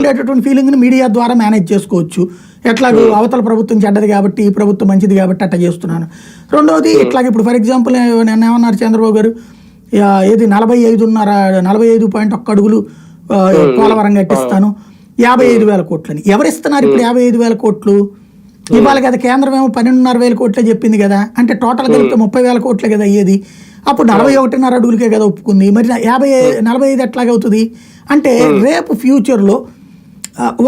ఉండేటటువంటి ఫీలింగ్ని మీడియా ద్వారా మేనేజ్ చేసుకోవచ్చు. ఎట్లాగో అవతల ప్రభుత్వం చెడ్డది కాబట్టి ఈ ప్రభుత్వం మంచిది కాబట్టి అట్లా చేస్తున్నాను. రెండవది ఇట్లాగ ఇప్పుడు ఫర్ ఎగ్జాంపుల్ నేను ఏమన్నారు చంద్రబాబు గారు, ఏది 45.1 అడుగులు పోలవరం కట్టిస్తాను 55,000 కోట్లని. ఎవరిస్తున్నారు ఇప్పుడు 55,000 కోట్లు? ఇవాళ కదా కేంద్రం ఏమో 12,500 కోట్లే చెప్పింది కదా, అంటే టోటల్ కలిపితే 30,000 కోట్లే కదా అయ్యేది. అప్పుడు 41.5 అడుగులకే కదా ఒప్పుకుంది. మరి 45 ఎట్లాగవుతుంది అంటే రేపు ఫ్యూచర్లో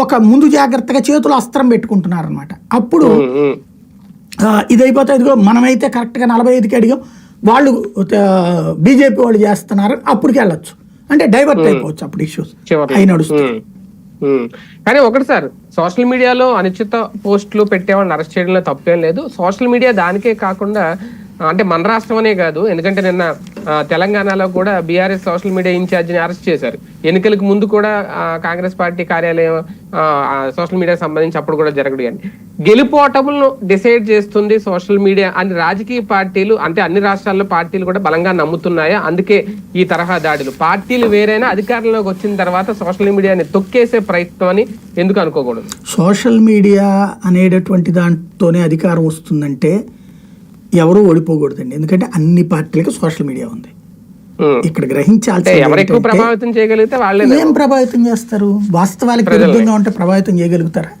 ఒక ముందు జాగ్రత్తగా చేతులు అస్త్రం పెట్టుకుంటున్నారు అనమాట. అప్పుడు ఇది అయిపోతే ఇదిగో మనమైతే కరెక్ట్గా 45కి అడిగాం, వాళ్ళు బీజేపీ వాళ్ళు చేస్తున్నారు, అప్పటికి వెళ్ళొచ్చు అంటే డైవర్ట్ అయిపోవచ్చు అప్పుడు ఇష్యూస్ అవి నడుస్తుంది. కానీ ఒకటి సార్, సోషల్ మీడియాలో అనుచిత పోస్టులు పెట్టేవాళ్ళని అరెస్ట్ చేయడంలో తప్పేం లేదు. సోషల్ మీడియా దానికే కాకుండా అంటే మన రాష్ట్రం అనే కాదు, ఎందుకంటే నిన్న తెలంగాణలో కూడా బీఆర్ఎస్ సోషల్ మీడియా ఇన్ఛార్జిని అరెస్ట్ చేశారు. ఎన్నికలకు ముందు కూడా కాంగ్రెస్ పార్టీ కార్యాలయం సోషల్ మీడియాకి సంబంధించి అప్పుడు కూడా జరగడు. అని గెలుపోటములను డిసైడ్ చేస్తుంది సోషల్ మీడియా అని రాజకీయ పార్టీలు, అంటే అన్ని రాష్ట్రాల్లో పార్టీలు కూడా బలంగా నమ్ముతున్నాయా? అందుకే ఈ తరహా దాడులు. పార్టీలు వేరైనా అధికారంలోకి వచ్చిన తర్వాత సోషల్ మీడియాని తొక్కేసే ప్రయత్నం అని ఎందుకు అనుకోకూడదు? సోషల్ మీడియా అనేటటువంటి దాంతోనే అధికారం వస్తుందంటే ఎవరూ ఓడిపోకూడదండి. ఎందుకంటే అన్ని పార్టీలకు సోషల్ మీడియా ఉంది. ఇక్కడ గ్రహించాల్సి ప్రభావితం చేయగలిగితే వాళ్ళే ఏం ప్రభావితం చేస్తారు? వాస్తవాలకు విరుద్ధంగా ఉంటే ప్రభావితం చేయగలుగుతారా?